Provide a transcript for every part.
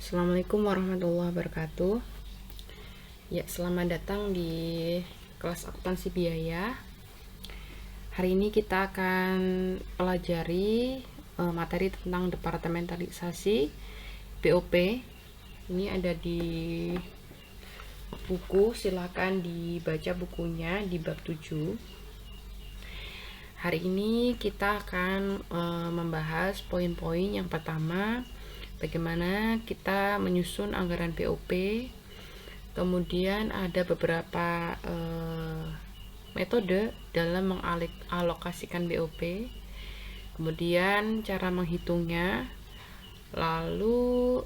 Assalamualaikum warahmatullahi wabarakatuh. Ya, selamat datang di kelas akuntansi biaya. Hari ini kita akan pelajari materi tentang departementalisasi BOP. Ini ada di buku, silakan dibaca bukunya di bab 7. Hari ini kita akan membahas poin-poin. Yang pertama, bagaimana kita menyusun anggaran BOP. Kemudian ada beberapa metode dalam mengalokasikan BOP. Kemudian cara menghitungnya. Lalu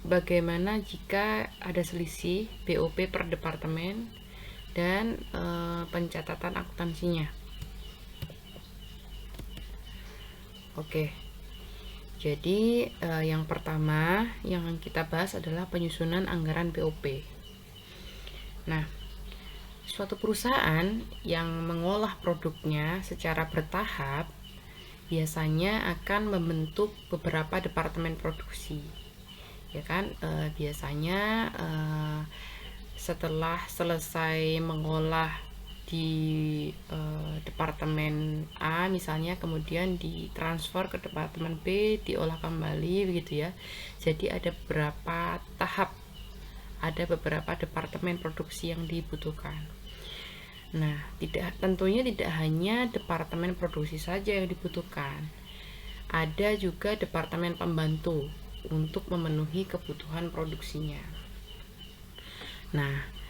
bagaimana jika ada selisih BOP per departemen dan pencatatan akuntansinya. Oke. Jadi yang pertama yang kita bahas adalah penyusunan anggaran BOP. Nah, suatu perusahaan yang mengolah produknya secara bertahap biasanya akan membentuk beberapa departemen produksi, ya kan? Biasanya setelah selesai mengolah di departemen A misalnya, kemudian ditransfer ke departemen B, diolah kembali begitu ya. Jadi ada beberapa tahap, ada beberapa departemen produksi yang dibutuhkan. Nah, tentunya tidak hanya departemen produksi saja yang dibutuhkan. Ada juga departemen pembantu untuk memenuhi kebutuhan produksinya. Nah,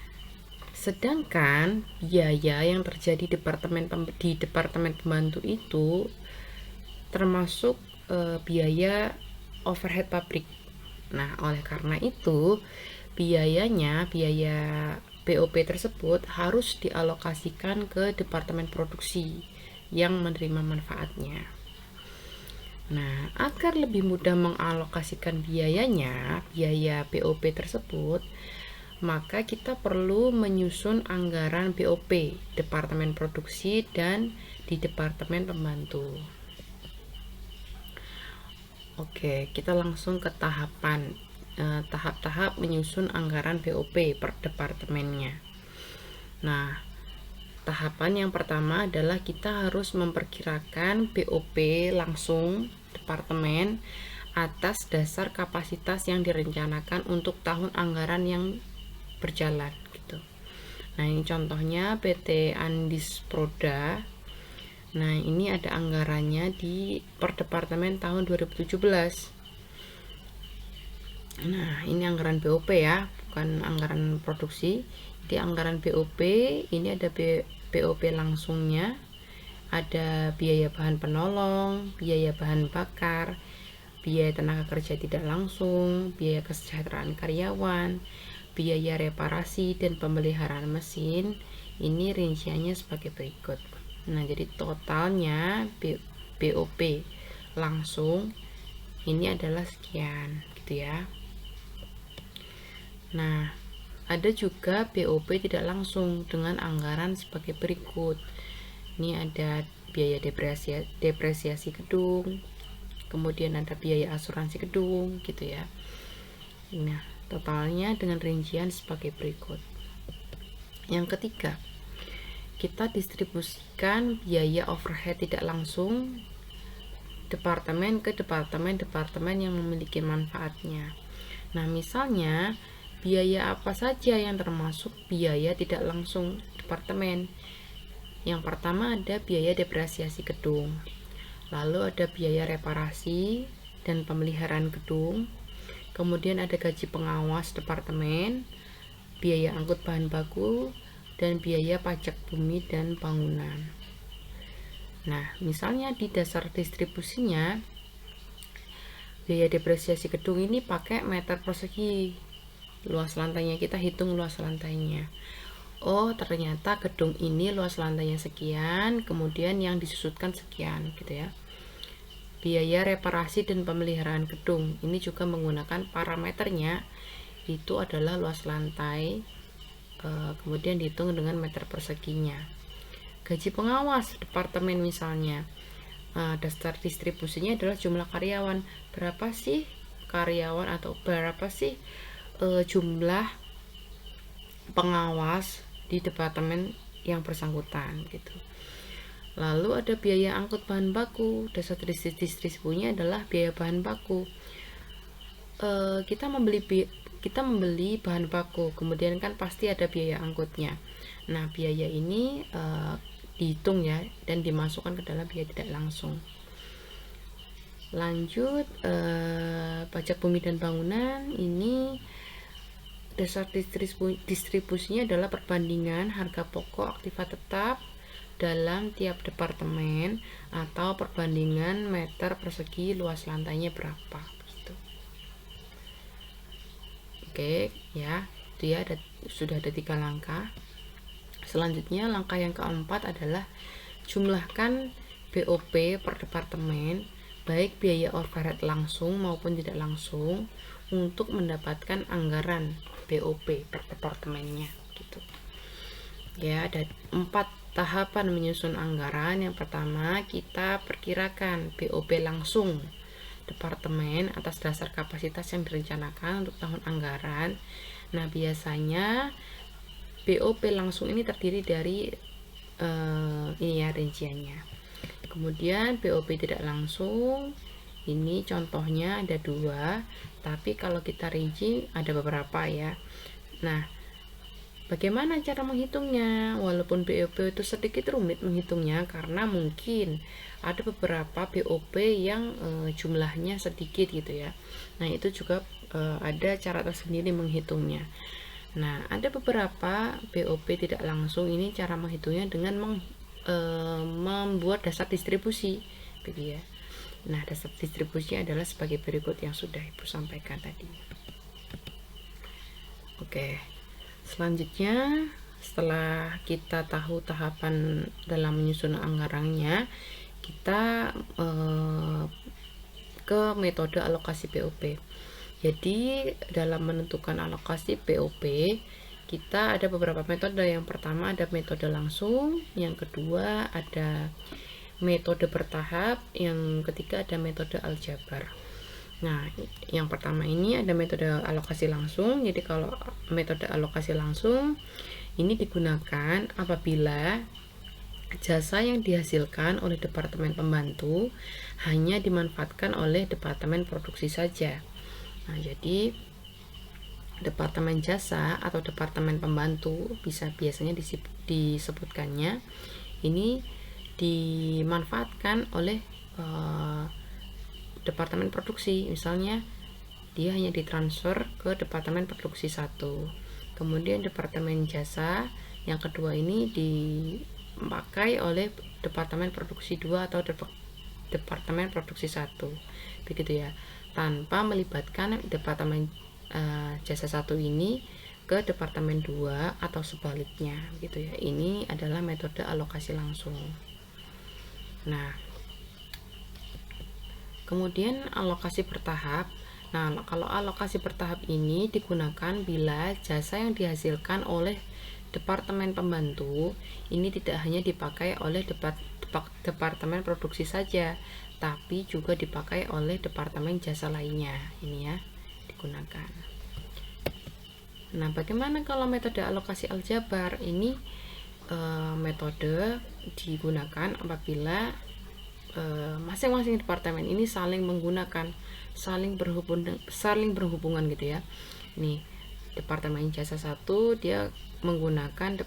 sedangkan biaya yang terjadi di departemen pembantu itu termasuk biaya overhead pabrik. Nah, oleh karena itu biaya BOP tersebut harus dialokasikan ke departemen produksi yang menerima manfaatnya. Nah, agar lebih mudah mengalokasikan biaya BOP tersebut, maka kita perlu menyusun anggaran BOP departemen produksi dan di departemen pembantu. Oke, kita langsung ke tahap-tahap menyusun anggaran BOP per departemennya. Nah, tahapan yang pertama adalah kita harus memperkirakan BOP langsung departemen atas dasar kapasitas yang direncanakan untuk tahun anggaran yang berjalan gitu. Nah, ini contohnya PT Andis Proda. Nah, ini ada anggarannya di per departemen tahun 2017. Nah, ini anggaran BOP ya, bukan anggaran produksi. Di anggaran BOP ini ada BOP langsungnya, ada biaya bahan penolong, biaya bahan bakar, biaya tenaga kerja tidak langsung, biaya kesejahteraan karyawan, biaya reparasi dan pemeliharaan mesin. Ini rinciannya sebagai berikut. Nah, jadi totalnya BOP langsung ini adalah sekian gitu ya. Nah, ada juga BOP tidak langsung dengan anggaran sebagai berikut. Ini ada biaya depresiasi gedung, kemudian ada biaya asuransi gedung gitu ya. Nah, totalnya dengan rincian sebagai berikut. Yang ketiga, kita distribusikan biaya overhead tidak langsung departemen ke departemen yang memiliki manfaatnya. Nah, misalnya biaya apa saja yang termasuk biaya tidak langsung departemen? Yang pertama ada biaya depresiasi gedung, lalu ada biaya reparasi dan pemeliharaan gedung, kemudian ada gaji pengawas departemen, biaya angkut bahan baku, dan biaya pajak bumi dan bangunan. Nah, misalnya di dasar distribusinya biaya depresiasi gedung ini pakai meter persegi. Luas lantainya kita hitung luas lantainya. Oh, ternyata gedung ini luas lantainya sekian, kemudian yang disusutkan sekian gitu ya. Biaya reparasi dan pemeliharaan gedung ini juga menggunakan parameternya itu adalah luas lantai, kemudian dihitung dengan meter perseginya. Gaji pengawas departemen misalnya, dasar distribusinya adalah jumlah karyawan. Berapa sih karyawan atau berapa sih jumlah pengawas di departemen yang bersangkutan gitu. Lalu ada biaya angkut bahan baku. Dasar distribusinya adalah biaya bahan baku. Kita membeli bahan baku, kemudian kan pasti ada biaya angkutnya. Nah, biaya ini dihitung ya dan dimasukkan ke dalam biaya tidak langsung. Lanjut, pajak bumi dan bangunan. Ini dasar distribusinya adalah perbandingan harga pokok aktiva tetap dalam tiap departemen atau perbandingan meter persegi luas lantainya berapa gitu. Oke ya, itu ya sudah ada 3 langkah. Selanjutnya langkah yang keempat adalah jumlahkan BOP per departemen, baik biaya overhead langsung maupun tidak langsung, untuk mendapatkan anggaran BOP per departemennya gitu. Ya, ada 4 tahapan menyusun anggaran. Yang pertama, kita perkirakan BOP langsung departemen atas dasar kapasitas yang direncanakan untuk tahun anggaran. Nah, biasanya BOP langsung ini terdiri dari ini ya rinciannya. Kemudian BOP tidak langsung, ini contohnya ada 2, tapi kalau kita rinci ada beberapa ya. Nah, bagaimana cara menghitungnya? Walaupun BOP itu sedikit rumit menghitungnya karena mungkin ada beberapa BOP yang jumlahnya sedikit gitu ya. Nah, itu juga ada cara tersendiri menghitungnya. Nah, ada beberapa BOP tidak langsung, ini cara menghitungnya dengan membuat dasar distribusi gitu ya. Nah, dasar distribusi adalah sebagai berikut yang sudah Ibu sampaikan tadi. Oke. Selanjutnya, setelah kita tahu tahapan dalam menyusun anggarannya, kita ke metode alokasi BOP. Jadi, dalam menentukan alokasi BOP, kita ada beberapa metode. Yang pertama ada metode langsung, yang kedua ada metode bertahap, yang ketiga ada metode aljabar. Nah, yang pertama ini ada metode alokasi langsung. Jadi kalau metode alokasi langsung ini digunakan apabila jasa yang dihasilkan oleh departemen pembantu hanya dimanfaatkan oleh departemen produksi saja. Nah, jadi departemen jasa atau departemen pembantu biasanya disebutkannya ini dimanfaatkan oleh departemen produksi. Misalnya dia hanya ditransfer ke departemen produksi 1, kemudian departemen jasa yang kedua ini dipakai oleh departemen produksi 2 atau departemen produksi 1, begitu ya, tanpa melibatkan departemen jasa 1 ini ke departemen 2 atau sebaliknya gitu ya. Ini adalah metode alokasi langsung. Nah, kemudian alokasi bertahap. Nah, kalau alokasi bertahap ini digunakan bila jasa yang dihasilkan oleh departemen pembantu ini tidak hanya dipakai oleh departemen produksi saja, tapi juga dipakai oleh departemen jasa lainnya. Ini ya digunakan. Nah, bagaimana kalau metode alokasi aljabar? Ini metode digunakan apabila masing-masing departemen ini saling menggunakan, saling berhubungan gitu ya. Nih, departemen jasa 1 dia menggunakan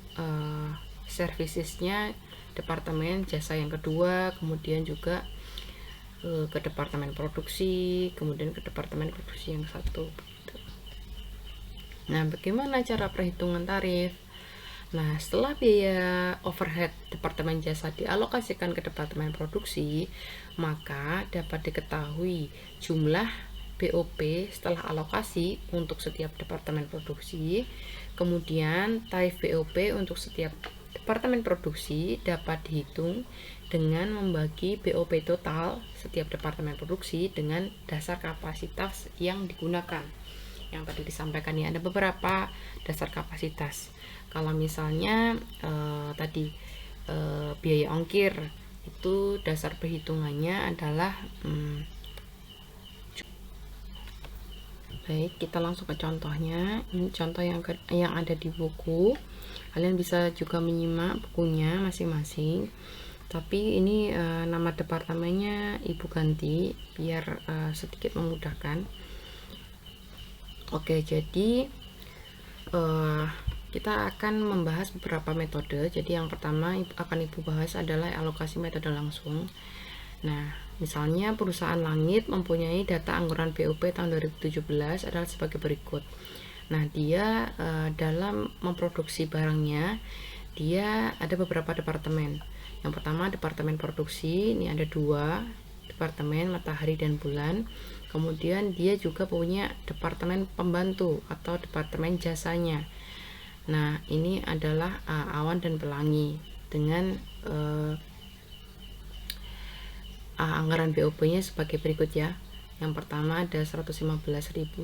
servicesnya departemen jasa yang kedua, kemudian juga ke departemen produksi, kemudian ke departemen produksi yang 1 gitu. Nah, bagaimana cara perhitungan tarif? Nah, setelah biaya overhead departemen jasa dialokasikan ke departemen produksi, maka dapat diketahui jumlah BOP setelah alokasi untuk setiap departemen produksi. Kemudian tarif BOP untuk setiap departemen produksi dapat dihitung dengan membagi BOP total setiap departemen produksi dengan dasar kapasitas yang digunakan. Yang tadi disampaikan ya, ada beberapa dasar kapasitas. Kalau misalnya biaya ongkir itu dasar perhitungannya adalah Baik, kita langsung ke contohnya. Ini contoh yang ada di buku. Kalian bisa juga menyimak bukunya masing-masing. Tapi ini nama departemennya Ibu ganti biar sedikit memudahkan. Oke, jadi kita akan membahas beberapa metode. Jadi yang pertama akan Ibu bahas adalah alokasi metode langsung. Nah, misalnya perusahaan Langit mempunyai data anggaran BOP tahun 2017 adalah sebagai berikut. Nah, dia dalam memproduksi barangnya, dia ada beberapa departemen. Yang pertama departemen produksi, ini ada 2, departemen matahari dan bulan. Kemudian dia juga punya departemen pembantu atau departemen jasanya. Nah, ini adalah awan dan pelangi dengan anggaran BOP-nya sebagai berikut ya. Yang pertama ada 115.200,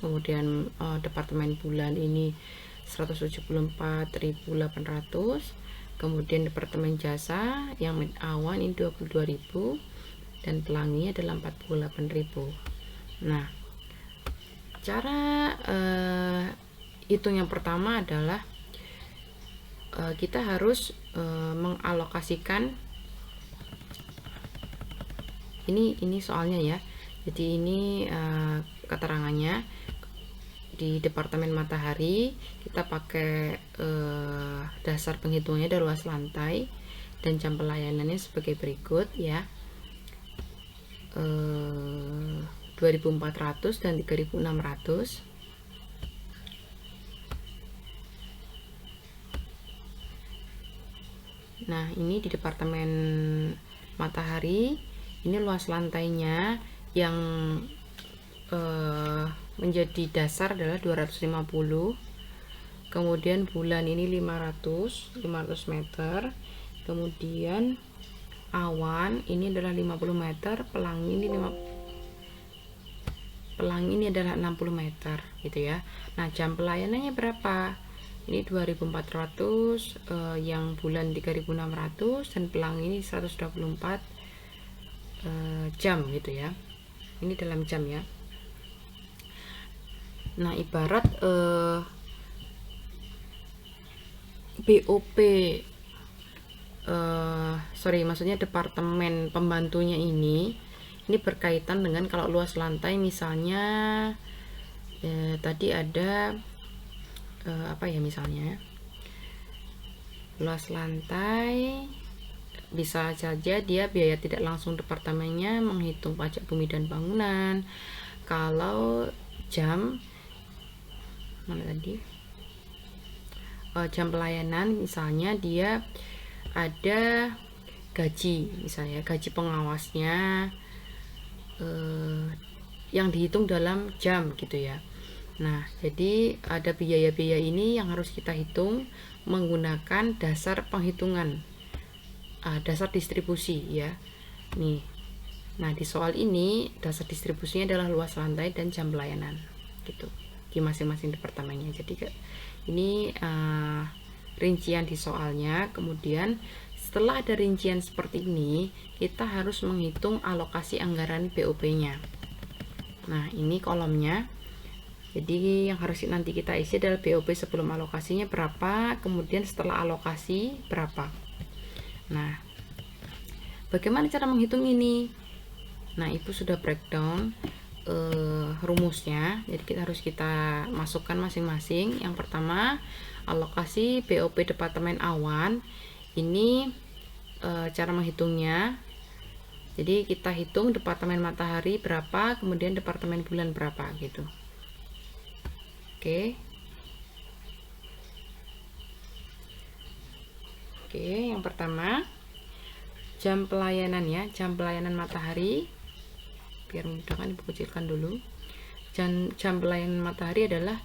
kemudian departemen bulan ini 174.800, kemudian departemen jasa yang awan ini 22.000 dan pelangi adalah 48.000. Nah, cara hitung yang pertama adalah kita harus mengalokasikan ini soalnya ya. Jadi ini keterangannya di departemen matahari kita pakai dasar penghitungnya dari luas lantai dan jam pelayanannya sebagai berikut ya. 2.400 dan 3.600. Nah, ini di departemen matahari, ini luas lantainya yang menjadi dasar adalah 250. Kemudian bulan ini 500 meter. Kemudian awan ini adalah 50 meter, pelangi ini adalah 60 meter gitu ya. Nah, jam pelayanannya berapa? Ini 2.400, yang bulan 3.600 dan pelangi ini 124 jam gitu ya. Ini dalam jam ya. Nah, ibarat BOP maksudnya departemen pembantunya ini berkaitan dengan kalau luas lantai misalnya tadi ada apa ya, misalnya luas lantai bisa saja dia biaya tidak langsung departemennya menghitung pajak bumi dan bangunan. Kalau jam mana tadi jam pelayanan misalnya dia ada gaji, misalnya gaji pengawasnya yang dihitung dalam jam gitu ya. Nah, jadi ada biaya-biaya ini yang harus kita hitung menggunakan dasar penghitungan, dasar distribusi ya. Nih, nah di soal ini dasar distribusinya adalah luas lantai dan jam pelayanan gitu di masing-masing departemennya. Jadi ini rincian di soalnya. Kemudian setelah ada rincian seperti ini, kita harus menghitung alokasi anggaran BOP-nya. Nah, ini kolomnya. Jadi yang harus nanti kita isi adalah BOP sebelum alokasinya berapa, kemudian setelah alokasi berapa. Nah, bagaimana cara menghitung ini? Nah, Ibu sudah breakdown rumusnya. Jadi kita masukkan masing-masing. Yang pertama, alokasi BOP departemen awan. Ini cara menghitungnya. Jadi kita hitung departemen matahari berapa, kemudian departemen bulan berapa gitu. Oke, yang pertama jam pelayanan ya, jam pelayanan matahari. Biar mudah kan Ibu kecilkan dulu. Jam pelayanan matahari adalah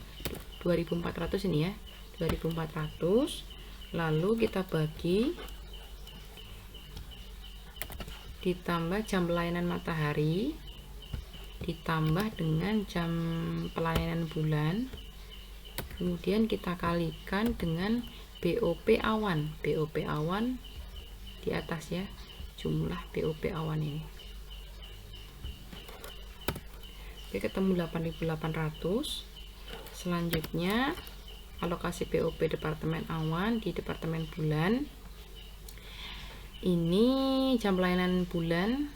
2.400 ini ya, 2.400. Lalu kita bagi ditambah jam pelayanan matahari ditambah dengan jam pelayanan bulan. Kemudian kita kalikan dengan BOP awan. BOP awan di atas ya, jumlah BOP awan ini. Oke, ketemu 8.800. Selanjutnya alokasi BOP departemen awan di departemen bulan. Ini jam pelayanan bulan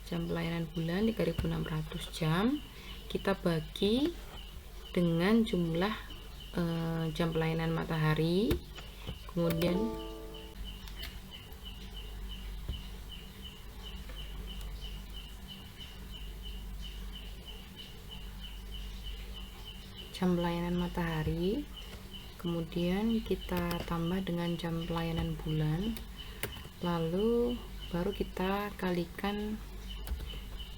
3.600 jam. Kita bagi dengan jumlah jam pelayanan matahari, kemudian jam pelayanan matahari, kemudian kita tambah dengan jam pelayanan bulan, lalu baru kita kalikan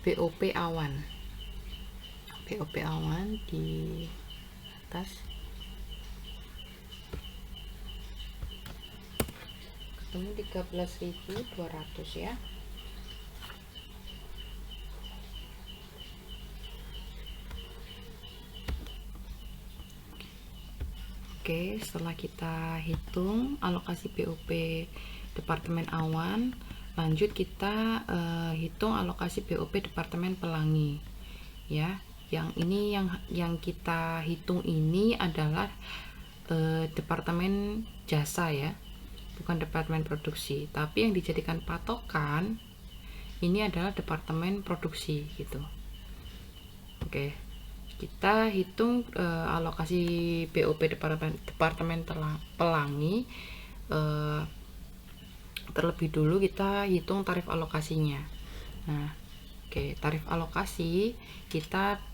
BOP awan. BOP awan di atas ketemu 13.200 ya. Oke, setelah kita hitung alokasi BOP departemen awan, lanjut kita hitung alokasi BOP departemen pelangi ya. Yang ini yang kita hitung ini adalah departemen jasa ya, bukan departemen produksi. Tapi yang dijadikan patokan ini adalah departemen produksi gitu. Oke, kita hitung alokasi BOP departemen pelangi. Terlebih dulu kita hitung tarif alokasinya. Nah, oke, tarif alokasi kita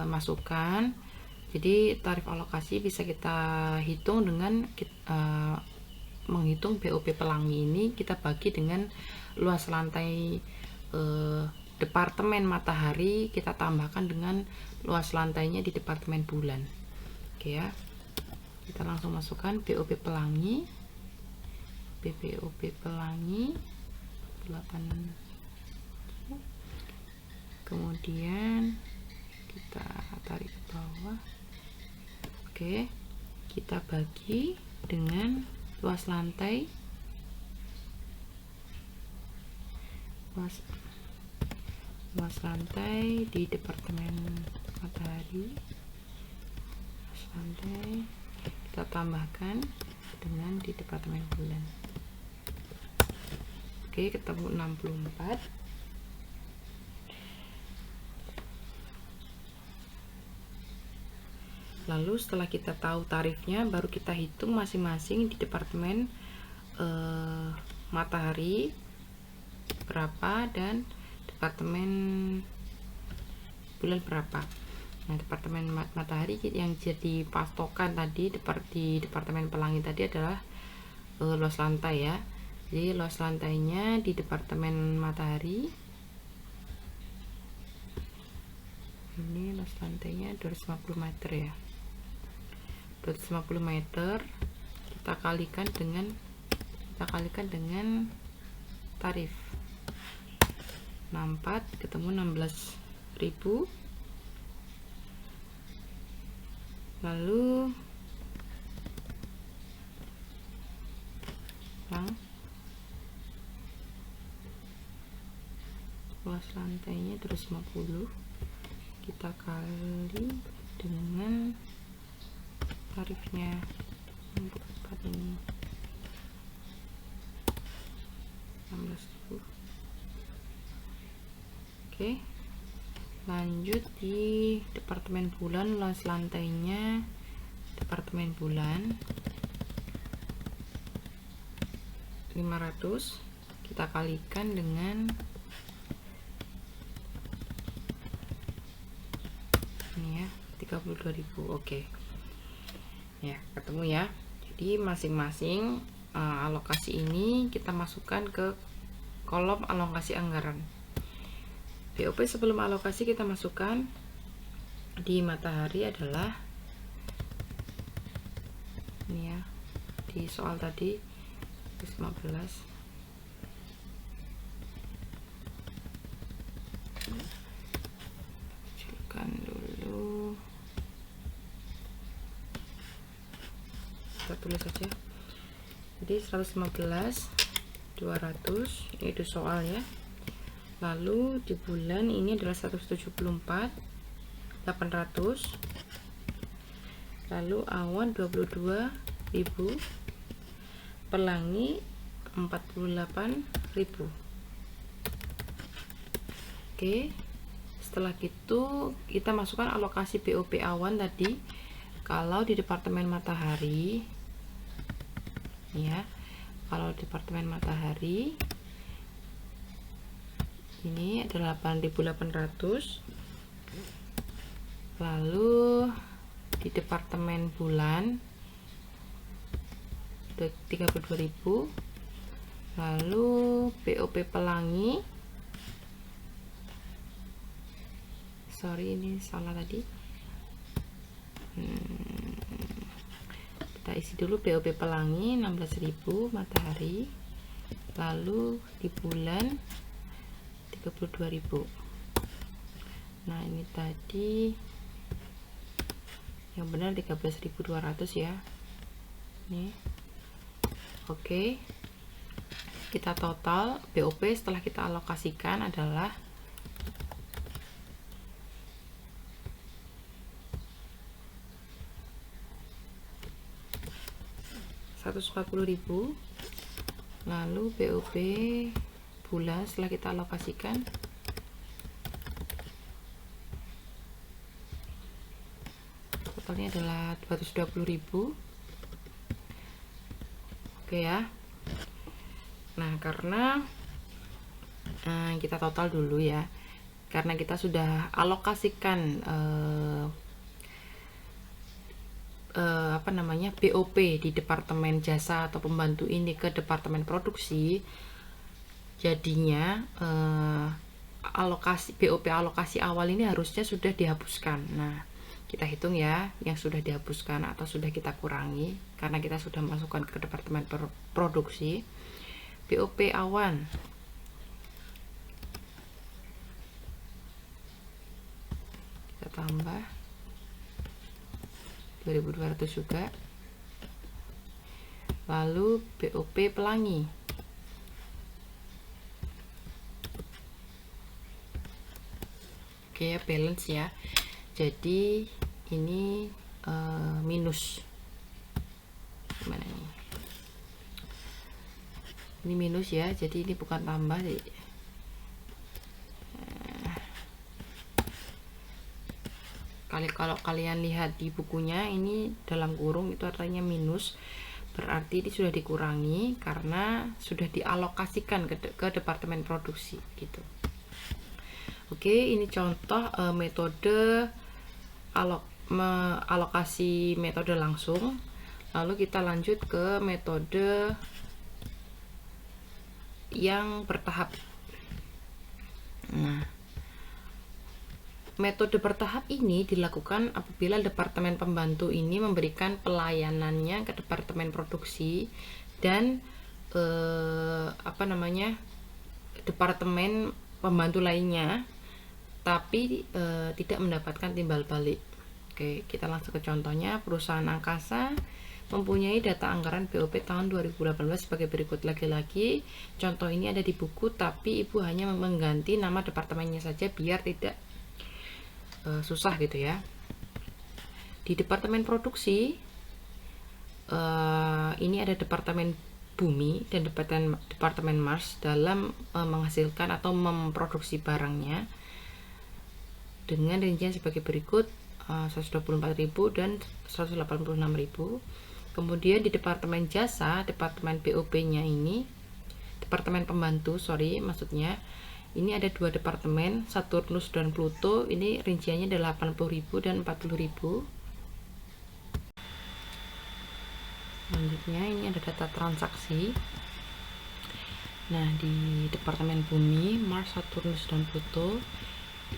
masukkan. Jadi tarif alokasi bisa kita hitung dengan menghitung BOP pelangi ini kita bagi dengan luas lantai departemen matahari, kita tambahkan dengan luas lantainya di departemen bulan. Oke ya, kita langsung masukkan BOP pelangi, BOP pelangi 8, kemudian kita tarik ke bawah. Oke, kita bagi dengan luas lantai, luas lantai di departemen matahari, luas lantai kita tambahkan dengan di departemen bulan. Oke, ketemu 64. Lalu setelah kita tahu tarifnya, baru kita hitung masing-masing di departemen matahari berapa dan departemen bulan berapa. Nah, departemen matahari yang jadi patokan tadi di departemen pelangi tadi adalah luas lantai ya. Jadi luas lantainya di departemen matahari ini luas lantainya 250 meter ya. 250 meter kita kalikan dengan tarif 64 ketemu 16.000. Lalu luas lantainya 250 kita kali dengan tarifnya 64 ini 16.000. Oke, lanjut di departemen bulan, luas lantainya departemen bulan 500 kita kalikan dengan ini ya 32.000. Oke ya, ketemu ya. Jadi masing-masing alokasi ini kita masukkan ke kolom alokasi anggaran. BOP sebelum alokasi kita masukkan di matahari adalah ini ya, di soal tadi 15. Kecilkan dulu, kita tulis saja. Jadi 115 200 itu soal ya. Lalu di bulan ini adalah 174.800. Lalu awan 22.000, pelangi 48.000. Oke, setelah itu kita masukkan alokasi BOP awan tadi. Kalau di departemen matahari ya, kalau departemen matahari ini adalah 8.800. Lalu di departemen bulan 32.000. Lalu BOP pelangi, sorry ini salah tadi, kita isi dulu BOP pelangi 16.000 matahari. Lalu di bulan 32.000. Nah ini tadi yang benar 13.200 ya. Nih. Oke, kita total BOP setelah kita alokasikan adalah 140.000. Lalu BOP bulan setelah kita alokasikan totalnya adalah 220.000. Oke ya. Nah karena kita total dulu ya, karena kita sudah alokasikan BOP di departemen jasa atau pembantu ini ke departemen produksi, jadinya BOP alokasi awal ini harusnya sudah dihapuskan. Nah kita hitung ya yang sudah dihapuskan atau sudah kita kurangi karena kita sudah masukkan ke departemen produksi. BOP awan kita tambah 2.200 juga. Lalu BOP pelangi oke ya, balance ya. Jadi ini minus, gimana nih, ini minus ya, jadi ini bukan tambah. Kalau kalian lihat di bukunya ini dalam kurung itu artinya minus, berarti ini sudah dikurangi karena sudah dialokasikan ke departemen produksi gitu. Oke, ini contoh metode alokasi metode langsung. Lalu kita lanjut ke metode yang bertahap. Nah, metode bertahap ini dilakukan apabila departemen pembantu ini memberikan pelayanannya ke departemen produksi dan departemen pembantu lainnya, tapi tidak mendapatkan timbal balik. Oke, kita langsung ke contohnya. Perusahaan angkasa mempunyai data anggaran BOP tahun 2018 sebagai berikut. Lagi-lagi contoh ini ada di buku, tapi ibu hanya mengganti nama departemennya saja biar tidak susah gitu ya. Di departemen produksi ini ada departemen bumi dan departemen Mars dalam menghasilkan atau memproduksi barangnya dengan rincian sebagai berikut, 124.000 dan 186.000. Kemudian di departemen jasa, departemen BOP-nya ini, departemen pembantu, maksudnya ini ada dua departemen, Saturnus dan Pluto. Ini rinciannya adalah 80.000 dan 40.000. Selanjutnya ini ada data transaksi. Nah, di departemen bumi, Mars, Saturnus dan Pluto,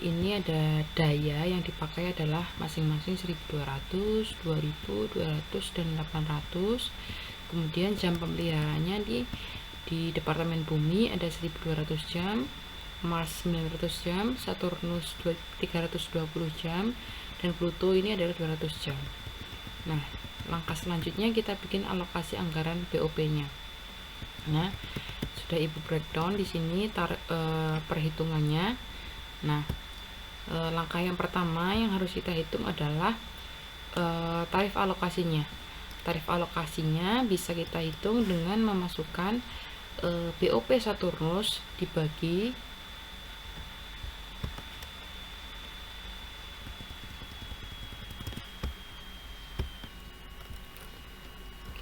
ini ada daya yang dipakai adalah masing-masing 1.200, 2.200 dan 800. Kemudian jam pemeliharaannya di departemen bumi ada 1.200 jam, Mars 900 jam, Saturnus 320 jam, dan Pluto ini adalah 200 jam. Nah, langkah selanjutnya kita bikin alokasi anggaran BOP-nya. Nah, sudah Ibu breakdown di sini perhitungannya. Nah, langkah yang pertama yang harus kita hitung adalah tarif alokasinya. Tarif alokasinya bisa kita hitung dengan memasukkan BOP Saturnus dibagi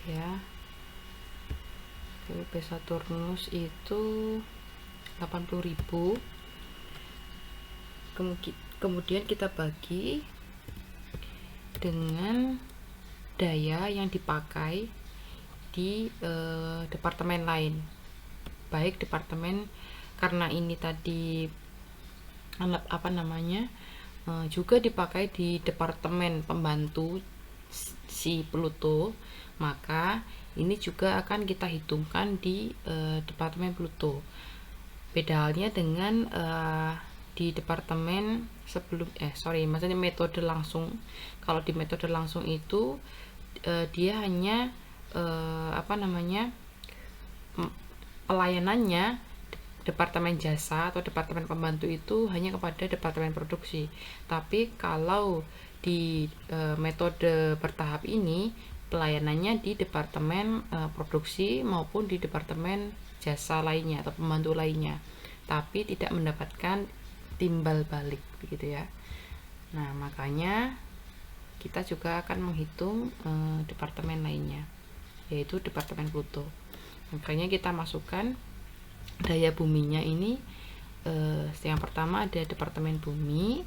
ya. BOP Saturnus itu 80.000. Kemudian kita bagi dengan daya yang dipakai di departemen lain, baik departemen, karena ini tadi juga dipakai di departemen pembantu si Pluto, maka ini juga akan kita hitungkan di departemen Pluto. Beda halnya dengan di departemen maksudnya metode langsung. Kalau di metode langsung itu dia hanya pelayanannya departemen jasa atau departemen pembantu itu hanya kepada departemen produksi. Tapi kalau di metode bertahap ini pelayanannya di departemen produksi maupun di departemen jasa lainnya atau pembantu lainnya, tapi tidak mendapatkan timbal balik begitu ya. Nah, makanya kita juga akan menghitung departemen lainnya, yaitu departemen Pluto. Makanya kita masukkan daya buminya ini. Yang pertama ada departemen bumi,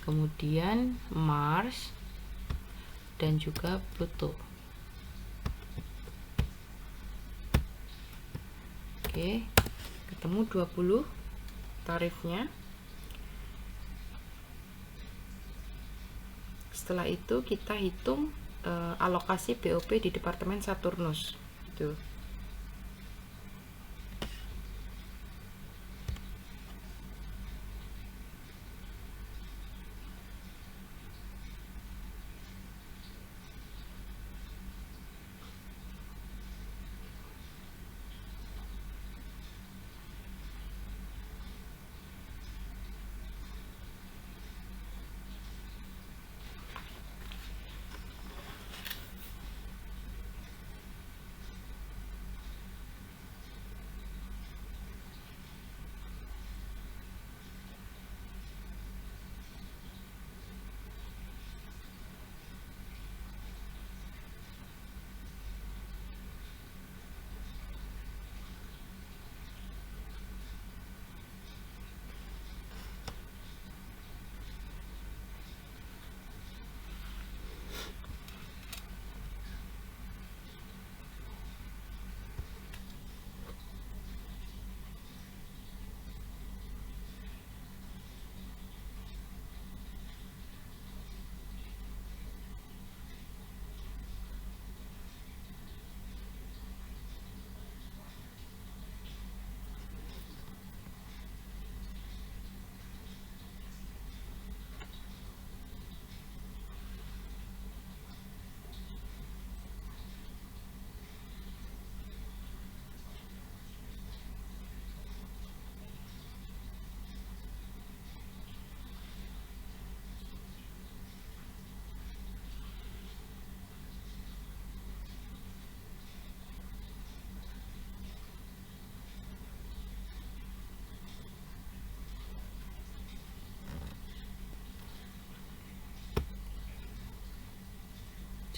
kemudian Mars, dan juga Pluto. Oke, ketemu 20 tarifnya. Setelah itu kita hitung alokasi BOP di departemen Saturnus gitu.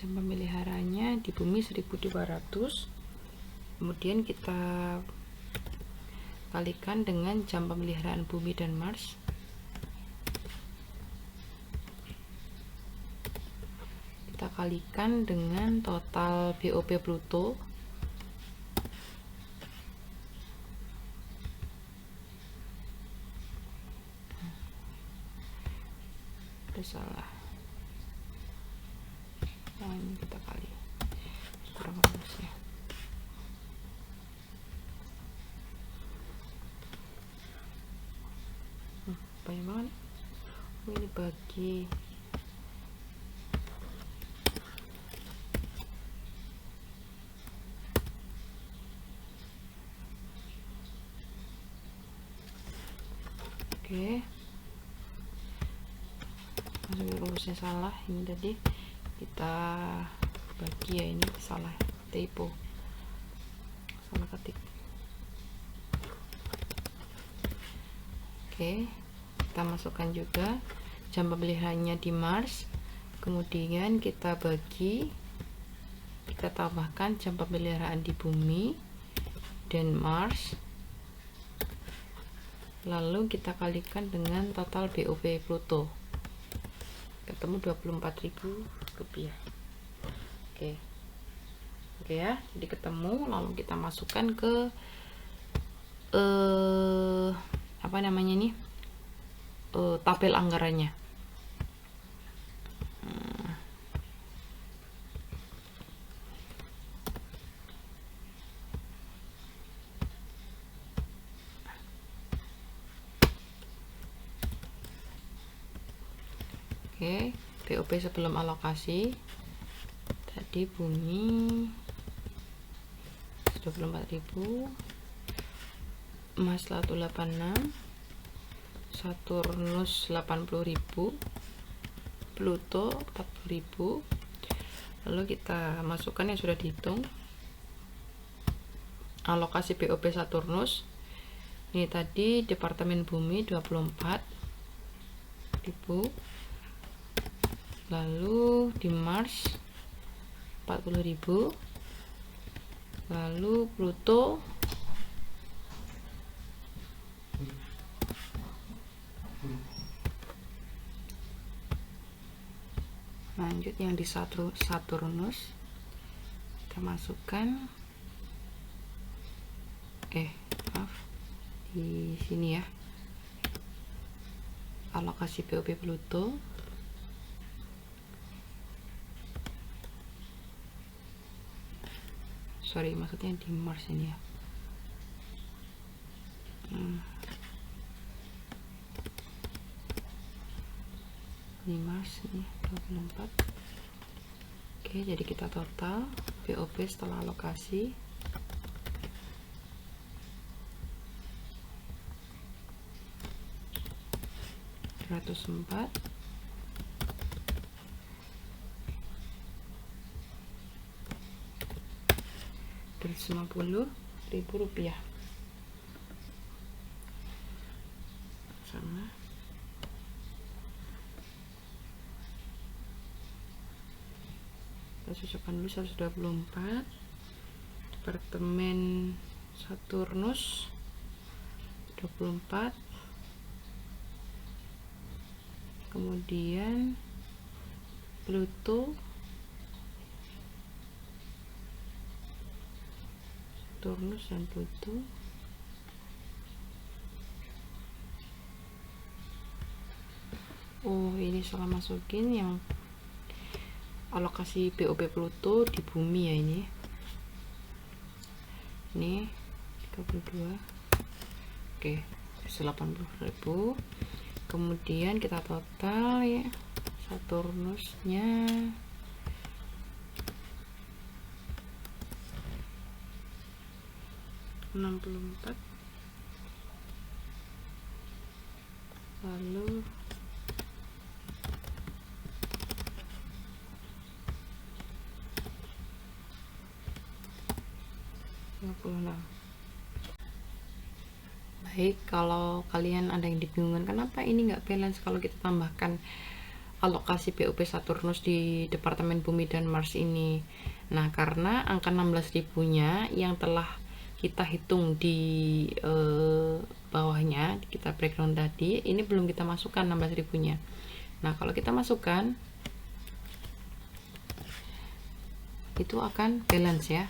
Jam pemeliharanya di bumi 1200, kemudian kita kalikan dengan jam pemeliharaan bumi dan Mars. Kita kalikan dengan total BOP Pluto. Salah. Nah, ini kita kali kurang rumusnya. Banyak banget. Oh, ini bagi Oke, masukin rumusnya salah ini tadi, kita bagi ya, ini salah, typo, salah ketik. Oke, kita masukkan juga jam pemeliharaannya di Mars, kemudian kita bagi, kita tambahkan jam pemeliharaan di Bumi dan Mars, lalu kita kalikan dengan total BOP Pluto, ketemu 24.000 rupiah. Oke ya, jadi ketemu, lalu kita masukkan ke apa namanya nih, tabel anggarannya. Oke, BOP sebelum alokasi tadi Bumi 24.000, Emas 186, Saturnus 80.000, Pluto 40.000. Lalu kita masukkan yang sudah dihitung. Alokasi BOP Saturnus ini tadi Departemen Bumi 24.000, lalu di Mars 40.000, lalu Pluto lanjut yang di Saturnus kita masukkan maaf di sini ya, alokasi BOP Pluto maksudnya di Mars ini ya. Di Mars ini 24. Oke, jadi kita total BOP setelah alokasi Rp104, Rp50.000 sama kita cocokkan dulu 124. Departemen Saturnus 24, kemudian Pluto Saturnus dan Pluto, ini salah masukin yang alokasi BOP Pluto di Bumi ya, ini 32. Oke, 80.000. Kemudian kita total ya, Saturnusnya 64, lalu baik. Kalau kalian ada yang dibingungkan kenapa ini nggak balance kalau kita tambahkan alokasi BOP Saturnus di Departemen Bumi dan Mars ini, nah karena angka 16.000 nya yang telah kita hitung di bawahnya, kita breakdown tadi, ini belum kita masukkan 16.000 nya. Nah kalau kita masukkan itu akan balance ya.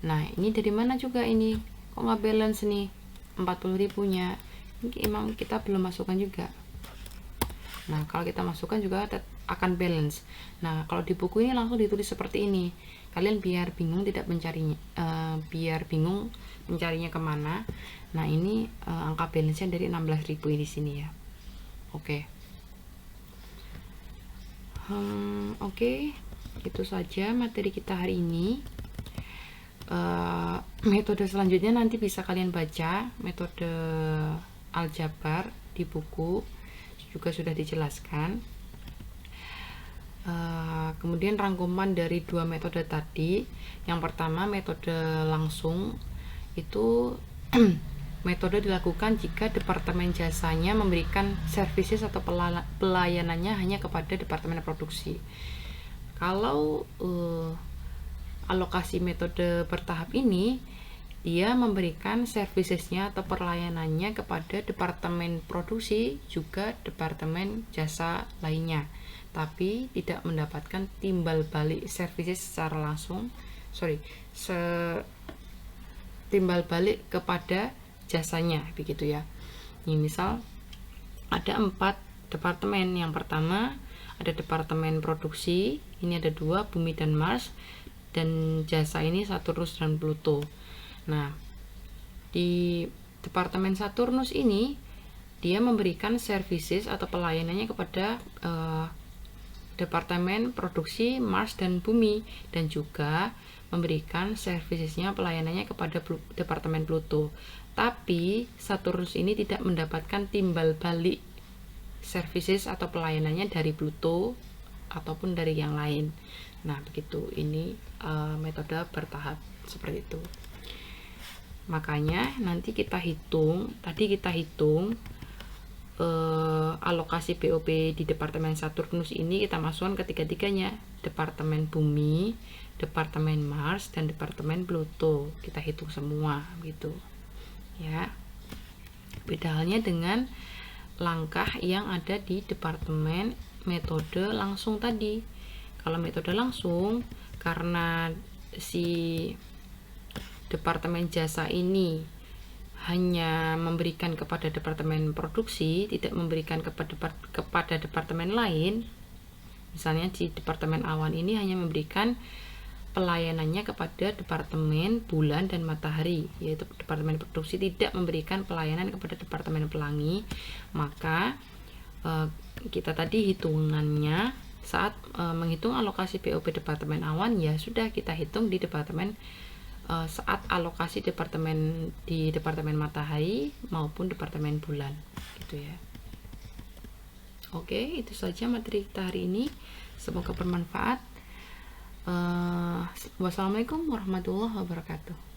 Nah ini dari mana juga ini kok nggak balance nih 40.000 nya, ini emang kita belum masukkan juga. Nah kalau kita masukkan juga akan balance. Nah kalau di buku ini langsung ditulis seperti ini, kalian biar bingung tidak mencarinya, mencarinya kemana. Nah ini angka balance nya dari 16.000 di sini ya. Oke, itu saja materi kita hari ini. Metode selanjutnya nanti bisa kalian baca, metode aljabar di buku juga sudah dijelaskan. Kemudian rangkuman dari dua metode tadi, yang pertama metode langsung itu metode dilakukan jika departemen jasanya memberikan services atau pelayanannya hanya kepada departemen produksi. Kalau alokasi metode bertahap ini, dia memberikan servicesnya atau pelayanannya kepada departemen produksi juga departemen jasa lainnya, tapi tidak mendapatkan timbal balik services secara langsung, timbal balik kepada jasanya, begitu ya. Ini misal ada 4 departemen. Yang pertama ada departemen produksi, ini ada 2, Bumi dan Mars, dan jasa ini Saturnus dan Pluto. Nah, di departemen Saturnus ini dia memberikan services atau pelayanannya kepada departemen produksi Mars dan Bumi, dan juga memberikan servicesnya pelayanannya kepada departemen Pluto. Tapi Saturnus ini tidak mendapatkan timbal balik services atau pelayanannya dari Pluto ataupun dari yang lain. Nah, begitu. Ini metode bertahap seperti itu. Makanya nanti kita hitung, alokasi BOP di departemen Saturnus ini kita masukkan ketiga-tiganya, departemen Bumi, departemen Mars, dan departemen Pluto. Kita hitung semua gitu ya. Beda halnya dengan langkah yang ada di departemen metode langsung tadi. Kalau metode langsung, karena si departemen jasa ini hanya memberikan kepada departemen produksi, tidak memberikan kepada departemen lain. Misalnya di departemen awan ini hanya memberikan pelayanannya kepada departemen bulan dan matahari, yaitu departemen produksi tidak memberikan pelayanan kepada departemen pelangi. Maka kita tadi hitungannya saat menghitung alokasi BOP departemen awan, ya sudah kita hitung di departemen saat alokasi di departemen matahari maupun departemen bulan, gitu ya. Oke, itu saja materi kita hari ini. Semoga bermanfaat. Wassalamualaikum warahmatullahi wabarakatuh.